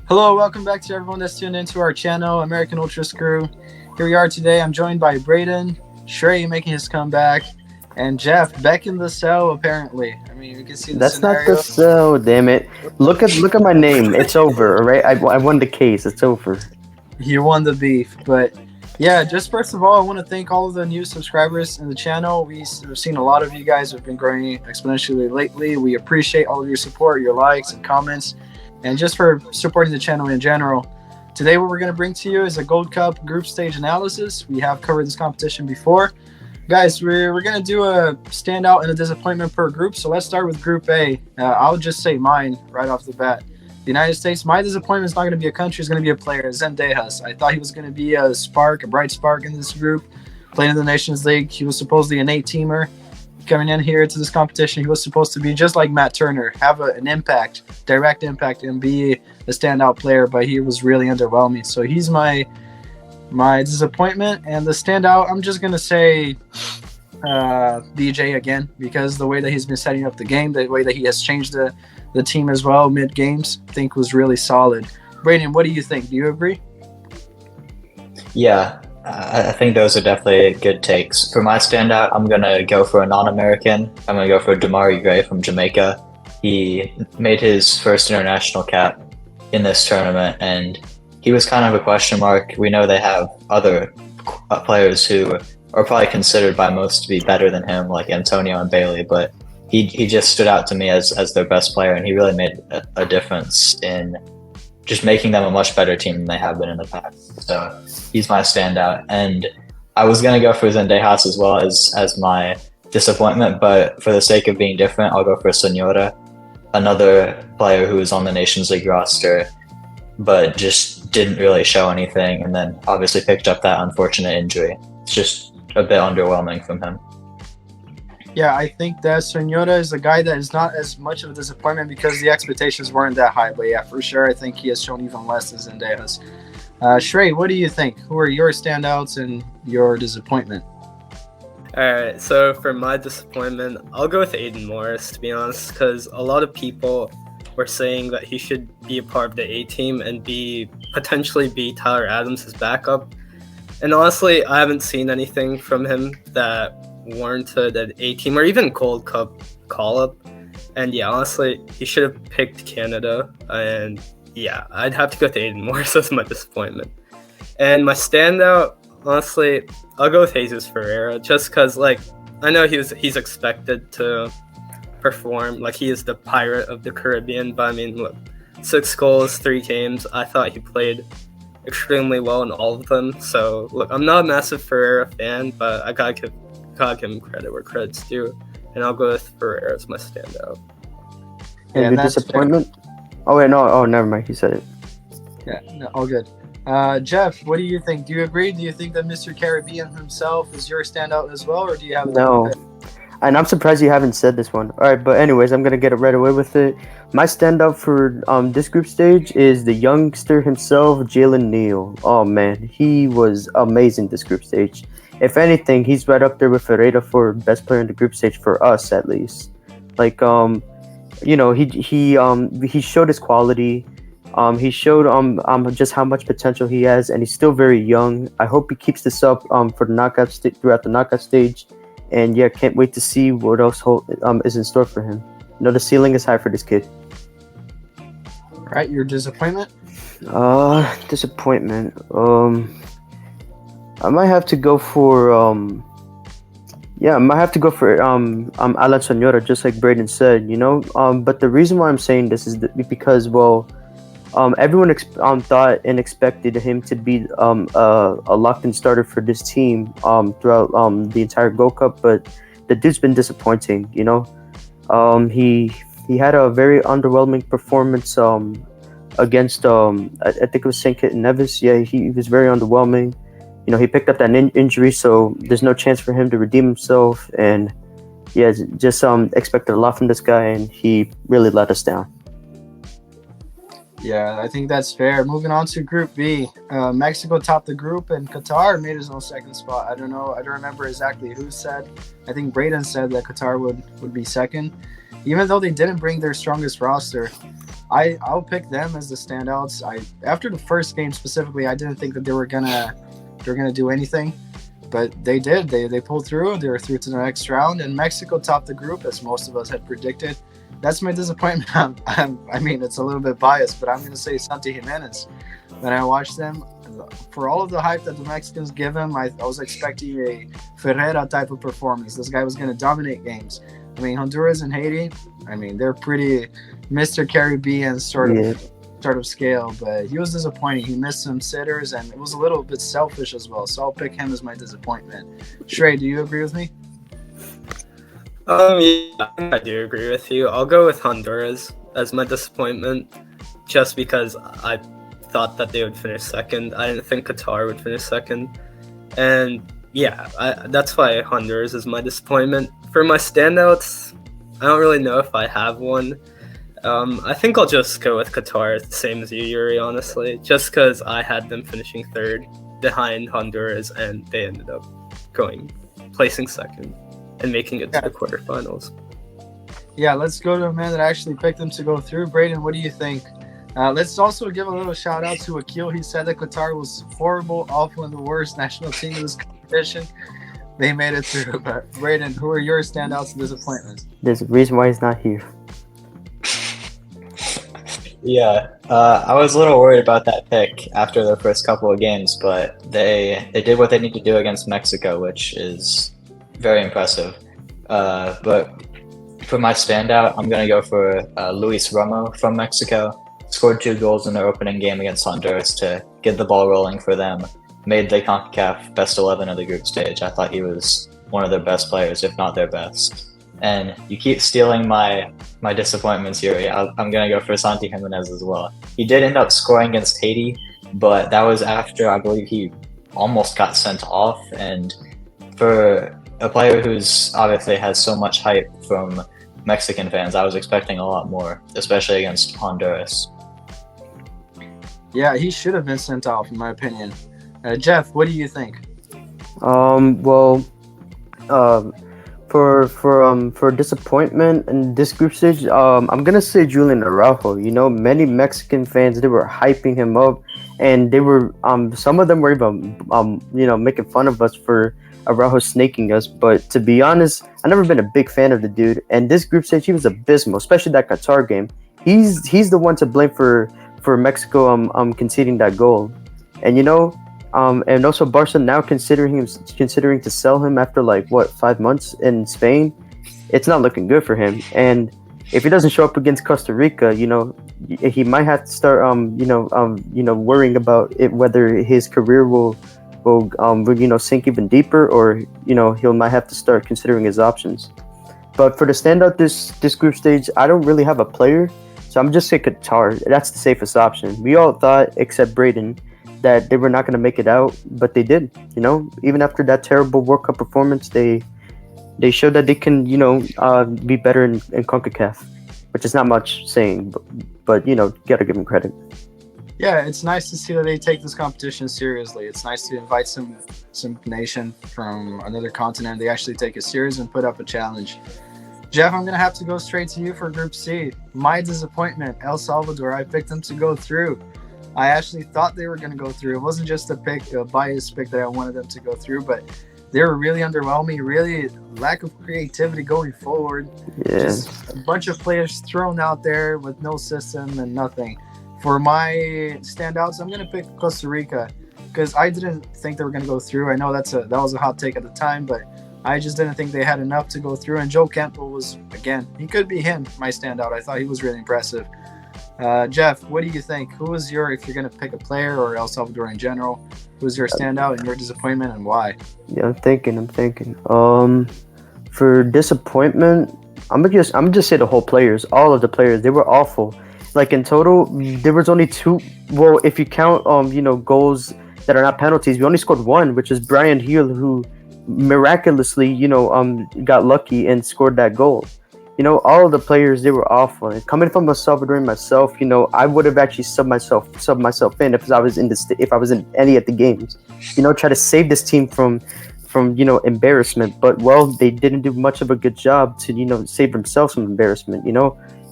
Hello, welcome back to everyone that's tuned into our channel, American Ultra Screw. Here we are today. I'm joined by Braden, Shrey making his comeback, and Jeff back in the cell. Apparently, I mean, you can see the That's not the scenario. cell, damn it. Look at my name. It's over, alright? I won the case. It's over. You won the beef, but yeah. Just first of all, I want to thank all of the new subscribers in the channel. We've seen a lot of you guys have been growing exponentially lately. We appreciate all of your support, your likes and comments, and just for supporting the channel in general. Today, what we're going to bring to you is a Gold Cup group stage analysis. We have covered this competition before. Guys, we're going to do a standout and a disappointment per group. So let's start with Group A. I'll just say mine right off the bat. The United States, my disappointment is not going to be a country, it's going to be a player, Zendejas. I thought he was going to be a spark, a bright spark in this group. Playing in the Nations League, he was supposedly an 8-teamer. Coming in here to this competition, he was supposed to be just like Matt Turner, have an impact, direct impact, and be a standout player, but he was really underwhelming. So he's my disappointment. And the standout, I'm just going to say DJ again, because the way that he's been setting up the game, the way that he has changed the team as well mid games, I think was really solid. Brayden, what do you think? Do you agree? Yeah, I think those are definitely good takes. For my standout, I'm going to go for a non-American. I'm going to go for Damari Gray from Jamaica. He made his first international cap in this tournament, and he was kind of a question mark. We know they have other players who are probably considered by most to be better than him, like Antonio and Bailey, but he just stood out to me as their best player, and he really made a difference in just making them a much better team than they have been in the past. So he's my standout. And I was going to go for Zendejas as well as my disappointment, but for the sake of being different, I'll go for Senora, another player who was on the Nations League roster, but just didn't really show anything, and then obviously picked up that unfortunate injury. It's just a bit underwhelming from him. Yeah, I think that Senora is a guy that is not as much of a disappointment because the expectations weren't that high. But yeah, for sure, I think he has shown even less than Zendejas. Shrey, what do you think? Who are your standouts and your disappointment? Alright, so for my disappointment, I'll go with Aiden Morris, to be honest, because a lot of people were saying that he should be a part of the A-team and potentially be Tyler Adams' backup. And honestly, I haven't seen anything from him that warranted an A-team or even Gold Cup call-up. And yeah, honestly, he should have picked Canada. And yeah, I'd have to go with Aiden Morris as my disappointment. And my standout, honestly, I'll go with Jesus Ferreira, just because, like, I know he's expected to perform. Like, he is the Pirate of the Caribbean, but I mean, look, 6 goals, 3 games. I thought he played extremely well in all of them. So, look, I'm not a massive Ferreira fan, but I gotta give him credit where credit's due, and I'll go with Ferreira as my standout. And Yeah, your that's disappointment? Oh wait, no. Oh, never mind. He said it. Yeah, no, all good. Jeff, what do you think? Do you agree? Do you think that Mr. Caribbean himself is your standout as well, or do you have No. And I'm surprised you haven't said this one. All right, but anyways, I'm gonna get it right away with it. My standout for this group stage is the youngster himself, Jalen Neal. Oh man, he was amazing this group stage. If anything, he's right up there with Ferreira for best player in the group stage for us, at least. Like, he showed his quality. He showed just how much potential he has, and he's still very young. I hope he keeps this up for the knockout throughout the knockout stage. And yeah, can't wait to see what else is in store for him. The ceiling is high for this kid. All right, your disappointment? Disappointment. I might have to go for Alan Sonora, just like Braden said, But the reason why I'm saying this is because, everyone thought and expected him to be a locked-in starter for this team throughout the entire Gold Cup, but the dude's been disappointing. He had a very underwhelming performance against I think it was St. Kitts and Nevis. Yeah, he was very underwhelming. He picked up that injury, so there's no chance for him to redeem himself. And yeah, just expected a lot from this guy, and he really let us down. Yeah, I think that's fair. Moving on to Group B. Mexico topped the group, and Qatar made his own second spot. I don't know. I don't remember exactly who said. I think Braden said that Qatar would be second. Even though they didn't bring their strongest roster, I'll pick them as the standouts. After the first game specifically, I didn't think that they were gonna do anything, but they did. They pulled through. They were through to the next round, and Mexico topped the group as most of us had predicted. That's my disappointment. I mean, it's a little bit biased, but I'm gonna say Santi Jimenez. When I watched them, for all of the hype that the Mexicans give him, I was expecting a Ferreira type of performance. This guy was gonna dominate games. I mean, Honduras and Haiti, I mean, they're pretty Mr. Caribbean sort of scale, but he was disappointing. He missed some sitters, and it was a little bit selfish as well. So I'll pick him as my disappointment. Shrey, do you agree with me? Yeah, I do agree with you. I'll go with Honduras as my disappointment, just because I thought that they would finish second. I didn't think Qatar would finish second, and yeah, that's why Honduras is my disappointment. For my standouts, I don't really know if I have one. I think I'll just go with Qatar, same as you, Yuri, honestly, just because I had them finishing third behind Honduras, and they ended up placing second and making it to the quarterfinals. Yeah, let's go to a man that actually picked them to go through. Braden, what do you think? Let's also give a little shout out to Akil. He said that Qatar was horrible, awful, and the worst national team in this competition. They made it through. But Braden, who are your standouts and disappointments? There's a reason why he's not here. Yeah, I was a little worried about that pick after their first couple of games, but they did what they need to do against Mexico, which is very impressive. But for my standout, I'm going to go for Luis Romo from Mexico. Scored 2 goals in their opening game against Honduras to get the ball rolling for them. Made the CONCACAF best 11 of the group stage. I thought he was one of their best players, if not their best. And you keep stealing my disappointments, Yuri. I'm going to go for Santi Jimenez as well. He did end up scoring against Haiti, but that was after I believe he almost got sent off. And for a player who's obviously has so much hype from Mexican fans, I was expecting a lot more, especially against Honduras. Yeah, he should have been sent off, in my opinion. Jeff, what do you think? For disappointment in this group stage, I'm gonna say Julian Araujo. You know, many Mexican fans, they were hyping him up, and they were some of them were even making fun of us for Araujo snaking us. But to be honest, I've never been a big fan of the dude. And this group stage, he was abysmal, especially that Qatar game. He's the one to blame for Mexico conceding that goal. And and also Barca now considering to sell him after 5 months in Spain. It's not looking good for him. And if he doesn't show up against Costa Rica, he might have to start worrying about it, whether his career will sink even deeper, or he might have to start considering his options. But for the standout this group stage, I don't really have a player, so I'm just say Qatar. That's the safest option. We all thought, except Braden, that they were not going to make it out, but they did. Even after that terrible World Cup performance, they showed that they can be better in CONCACAF, which is not much saying, but gotta give them credit. Yeah, it's nice to see that they take this competition seriously. It's nice to invite some nation from another continent. They actually take it serious and put up a challenge. Jeff, I'm going to have to go straight to you for Group C. My disappointment, El Salvador. I picked them to go through. I actually thought they were going to go through. It wasn't just a biased pick that I wanted them to go through, but they were really underwhelming, really lack of creativity going forward. Yeah. Just a bunch of players thrown out there with no system and nothing. For my standouts, I'm going to pick Costa Rica because I didn't think they were going to go through. I know that was a hot take at the time, but I just didn't think they had enough to go through. And Joe Campbell was, again, he could be my standout. I thought he was really impressive. Jeff, what do you think? If you're going to pick a player or El Salvador in general, who's your standout and your disappointment and why? Yeah, I'm thinking. For disappointment, I'm gonna just say the whole players, all of the players, they were awful. In total, there was only 2. Well, if you count goals that are not penalties, we only scored 1, which is Brian Hill, who miraculously got lucky and scored that goal. All of the players, they were awful. And coming from a Salvadorian myself, I would have actually subbed myself in if I was in any of the games. Try to save this team from embarrassment. But they didn't do much of a good job to save themselves from embarrassment.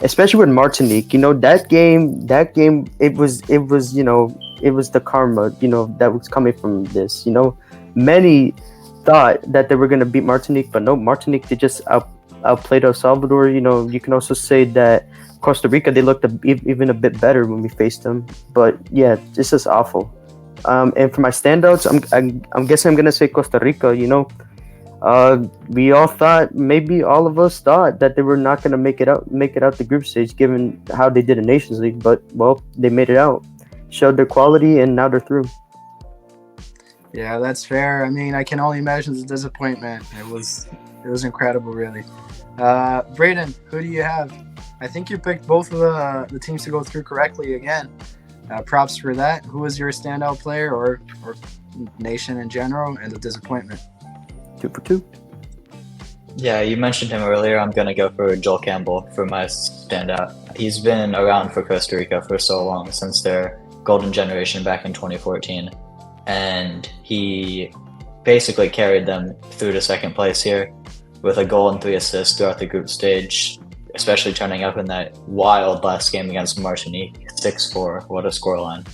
especially with Martinique. That game, it was it was the karma, that was coming from this. Many thought that they were going to beat Martinique, but no, Martinique, they just outplayed El Salvador. You can also say that Costa Rica, they looked even a bit better when we faced them. But yeah, this is awful. And for my standouts, I'm guessing I'm gonna say Costa Rica. We all thought, maybe all of us thought, that they were not gonna make it out the group stage, given how they did in Nations League. But well, they made it out, showed their quality, and now they're through. Yeah, that's fair. I mean, I can only imagine the disappointment. It was incredible, really. Braden, who do you have? I think you picked both of the teams to go through correctly again. Props for that. Who was your standout player or nation in general, and the disappointment? 2 for 2. Yeah, you mentioned him earlier. I'm going to go for Joel Campbell for my standout. He's been around for Costa Rica for so long, since their golden generation back in 2014. And he basically carried them through to second place here with a goal and 3 assists throughout the group stage, especially turning up in that wild last game against Martinique, 6-4. What a scoreline.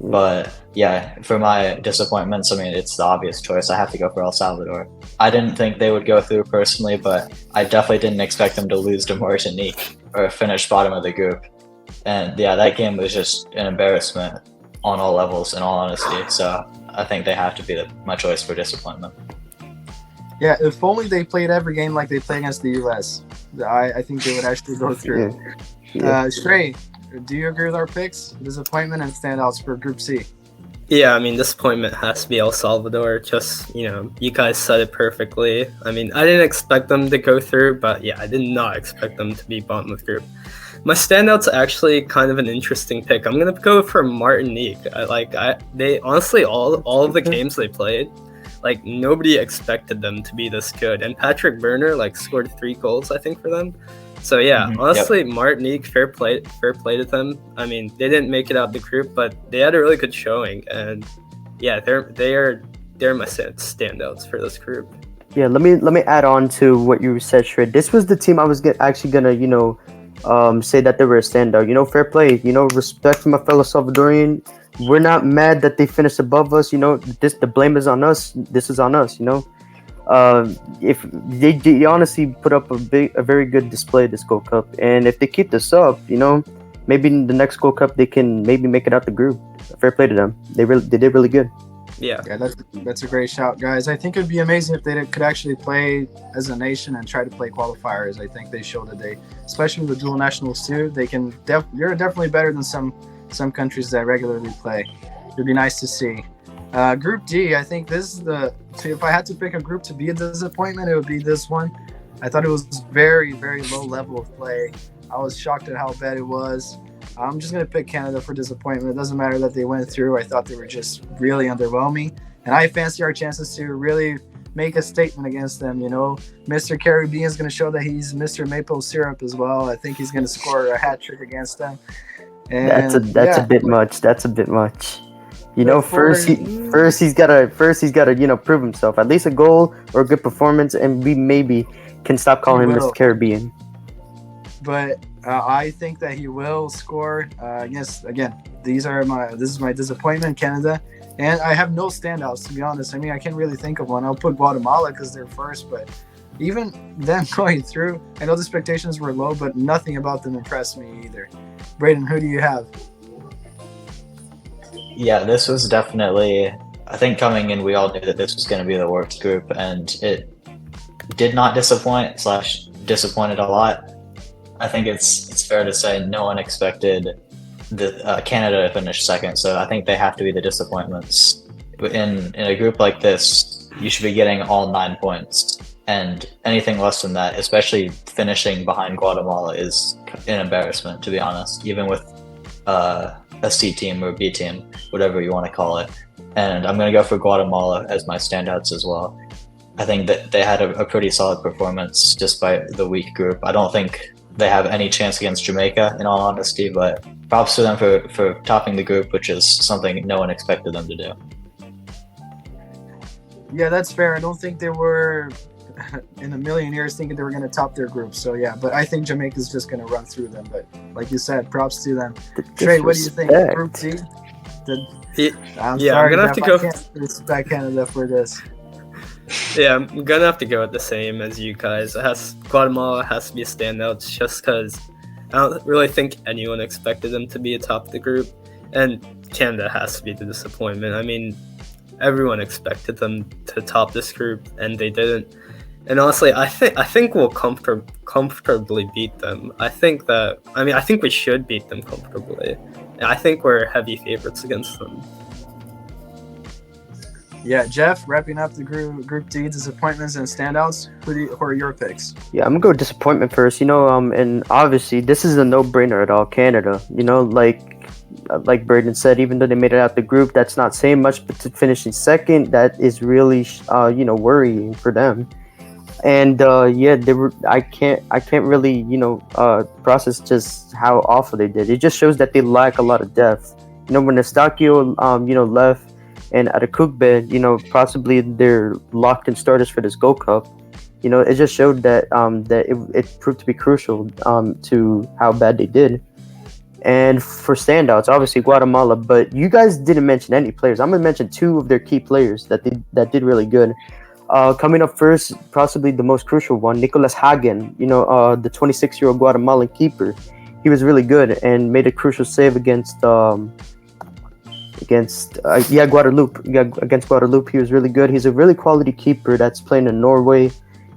But yeah, for my disappointments, I mean, it's the obvious choice. I have to go for El Salvador. I didn't think they would go through personally, but I definitely didn't expect them to lose to Martinique or finish bottom of the group. And yeah, that game was just an embarrassment on all levels, in all honesty. So I think they have to be my choice for disappointment. Yeah, if only they played every game like they play against the U.S., I think they would actually go through. Yeah. Stray, do you agree with our picks? Disappointment and standouts for Group C. Yeah, I mean, disappointment has to be El Salvador. Just, you guys said it perfectly. I mean, I didn't expect them to go through, but yeah, I did not expect them to be bottom of the group. My standout's actually kind of an interesting pick. I'm gonna go for Martinique. They honestly, all of the games they played, nobody expected them to be this good. And Patrick Berner scored 3 goals, I think, for them. So yeah, honestly, yep. Martinique, fair play to them. I mean, they didn't make it out the group, but they had a really good showing, and yeah, they're my standouts for this group. Yeah, let me add on to what you said, Shred. This was the team I was actually gonna say that they were a standout. Fair play. Respect for my fellow Salvadorian. We're not mad that they finished above us. The blame is on us. This is on us. If they honestly put up a very good display this Gold Cup, and if they keep this up, maybe in the next Gold Cup they can maybe make it out the group. Fair play to them. They did really good. Yeah, that's a great shout, guys. I think it'd be amazing if they could actually play as a nation and try to play qualifiers. I think they showed that they, especially with the dual nationals too, they can. You're definitely better than some countries that regularly play. It'd be nice to see. Group D, I think this is if I had to pick a group to be a disappointment, it would be this one. I thought it was very, very low level of play. I was shocked at how bad it was. I'm just going to pick Canada for disappointment. It doesn't matter that they went through. I thought they were just really underwhelming. And I fancy our chances to really make a statement against them. Mr. Caribbean is going to show that he's Mr. Maple Syrup as well. I think he's going to score a hat trick against them. And that's a bit much. That's a bit much. First he's gotta prove himself. At least a goal or a good performance, and we maybe can stop calling him Mr. Caribbean. But I think that he will score. Yes, again, this is my disappointment, Canada, and I have no standouts, to be honest. I mean, I can't really think of one. I'll put Guatemala because they're first, but even them going through, I know the expectations were low, but nothing about them impressed me either. Braden, who do you have? Yeah, this was definitely, I think coming in, we all knew that this was going to be the worst group, and it did not disappointed a lot. I think it's fair to say no one expected Canada to finish second, so I think they have to be the disappointments. In a group like this, you should be getting all 9 points, and anything less than that, especially finishing behind Guatemala, is an embarrassment, to be honest, even with a C team or B team, whatever you want to call it. And I'm going to go for Guatemala as my standouts as well. I think that they had a pretty solid performance despite the weak group. I don't think they have any chance against Jamaica, in all honesty, but props to them for topping the group, which is something no one expected them to do. Yeah, that's fair. I don't think they were in a million years thinking they were going to top their group. So yeah, but I think Jamaica's just going to run through them. But like you said, props to them. Trey, what do you think? Disrespect. Group D? I'm Yeah, sorry, I'm gonna have Jeff, to go. I can't respect Canada for this. Yeah, I'm gonna have to go with the same as you guys. Guatemala has to be a standout just because I don't really think anyone expected them to be atop the group, and Canada has to be the disappointment. I mean, everyone expected them to top this group, and they didn't. And honestly, I think we'll comfortably beat them. I think we should beat them comfortably. And I think we're heavy favorites against them. Yeah, Jeff, wrapping up the group D disappointments and standouts. Who are your picks? Yeah, I'm gonna go disappointment first. And obviously this is a no-brainer at all. Canada, like Braden said, even though they made it out the group, that's not saying much. But to finishing second, that is really, worrying for them. And they were. I can't really, process just how awful they did. It just shows that they lack a lot of depth. When Eustachio, left. And Adekugbe, possibly they're locked-in starters for this Gold Cup. It just showed that it proved to be crucial to how bad they did. And for standouts, obviously Guatemala, but you guys didn't mention any players. I'm gonna mention two of their key players that did really good. Coming up first, possibly the most crucial one, Nicolas Hagen. The 26-year-old Guatemalan keeper. He was really good and made a crucial save against Guadeloupe. Yeah, against Guadeloupe, he was really good. He's a really quality keeper that's playing in Norway,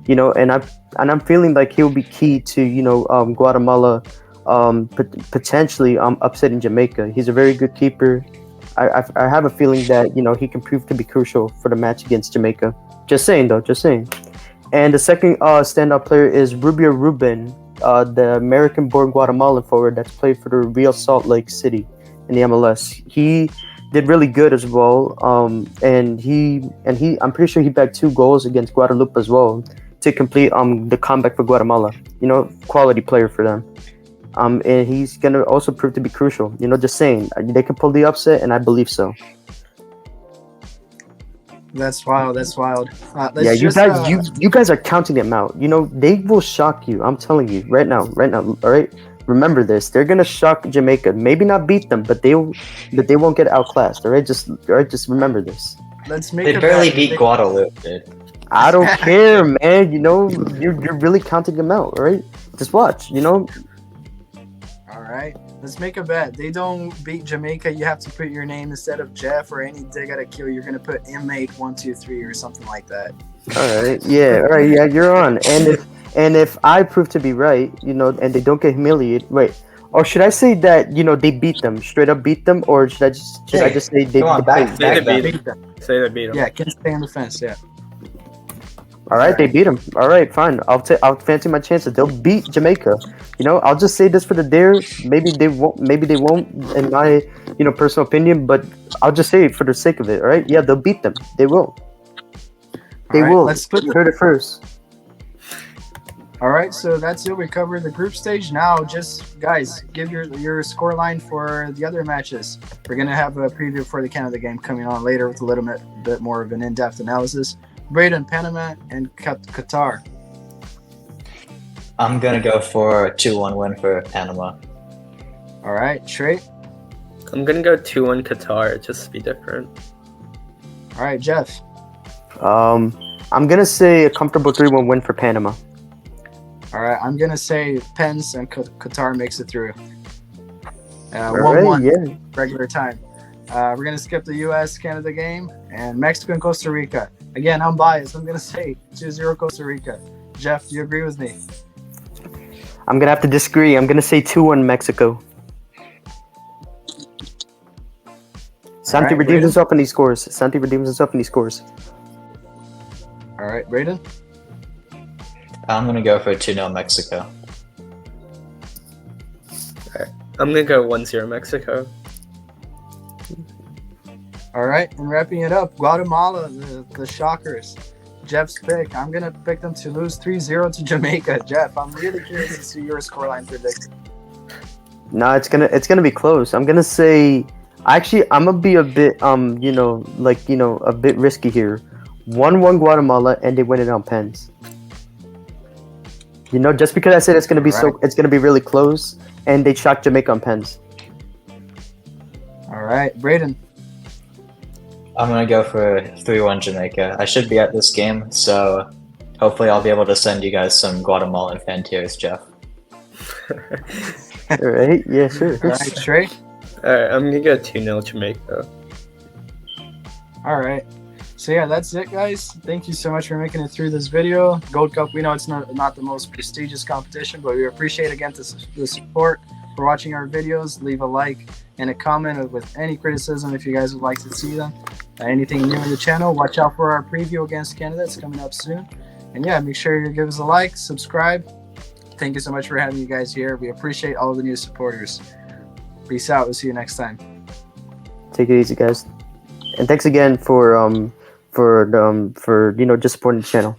and I'm feeling like he'll be key to Guatemala, potentially upsetting Jamaica. He's a very good keeper. I have a feeling that he can prove to be crucial for the match against Jamaica. Just saying. And the second standout player is Rubio Ruben, the American-born Guatemalan forward that's played for the Real Salt Lake City in the MLS. He did really good as well. And I'm pretty sure he bagged 2 goals against Guadeloupe as well to complete the comeback for Guatemala. Quality player for them. And he's gonna also prove to be crucial. Just saying, they can pull the upset, and I believe so. That's wild. You guys are counting them out. They will shock you. I'm telling you right now. All right. Remember this. They're gonna shock Jamaica. Maybe not beat them, but they won't get outclassed. All right. Just remember this. They barely beat Guadeloupe, dude. I don't care, man. You're really counting them out. All right. Just watch. All right. Let's make a bet. They don't beat Jamaica. You have to put your name instead of Jeff or any They Gotta Kill. You're gonna put inmate 123 or something like that. All right. Yeah. All right. Yeah. You're on. And if I prove to be right, and they don't get humiliated, wait, or should I say that they beat them, straight up beat them, or should I just say they? Come on, back beat them. Say they beat them. Yeah, can stay on the fence. Yeah. All right, they beat them. All right, fine. I'll fancy my chances. They'll beat Jamaica. I'll just say this for the dare. Maybe they won't. In my personal opinion, but I'll just say it for the sake of it. All right. Yeah, they'll beat them. They will. They will. Let's put heard it first. All right, so that's it. We covered the group stage. Now, just guys, give your score line for the other matches. We're gonna have a preview for the Canada game coming on later with a little bit more of an in-depth analysis. Braden, Panama, and Qatar. I'm gonna go for a 2-1 win for Panama. All right, Trey. I'm gonna go 2-1 Qatar, just to be different. All right, Jeff. I'm gonna say a comfortable 3-1 win for Panama. All right, I'm gonna say Pens and Qatar makes it through. 1-1 regular time. We're gonna skip the U.S.-Canada game and Mexico and Costa Rica. Again, I'm biased. I'm gonna say 2-0 Costa Rica. Jeff, do you agree with me? I'm gonna have to disagree. I'm gonna say 2-1 Mexico. Santi redeems himself in these scores. All right, Braden. I'm gonna go for a 2-0 Mexico. Alright. I'm gonna go 1-0 Mexico. All right, and wrapping it up, Guatemala, the Shockers. Jeff's pick. I'm gonna pick them to lose 3-0 to Jamaica. Jeff, I'm really curious to see your scoreline prediction. No, it's gonna be close. I'm gonna say, actually, I'm gonna be a bit a bit risky here. 1-1 Guatemala, and they win it on pens. You know, just because I said it's gonna be it's gonna be really close, and they shot Jamaica on pens. All right, Braden. I'm gonna go for 3-1 Jamaica. I should be at this game, so hopefully I'll be able to send you guys some Guatemalan fan tears, Jeff. All right, yeah, sure. All right, Trey. Alright, I'm gonna go 2-0 Jamaica. All right. So yeah, that's it, guys. Thank you so much for making it through this video. Gold Cup, we know it's not the most prestigious competition, but we appreciate again the support for watching our videos. Leave a like and a comment with any criticism if you guys would like to see them. Anything new in the channel, watch out for our preview against Canada. It's coming up soon. And yeah, make sure you give us a like, subscribe. Thank you so much for having you guys here. We appreciate all the new supporters. Peace out. We'll see you next time. Take it easy, guys. And thanks again for just supporting the channel.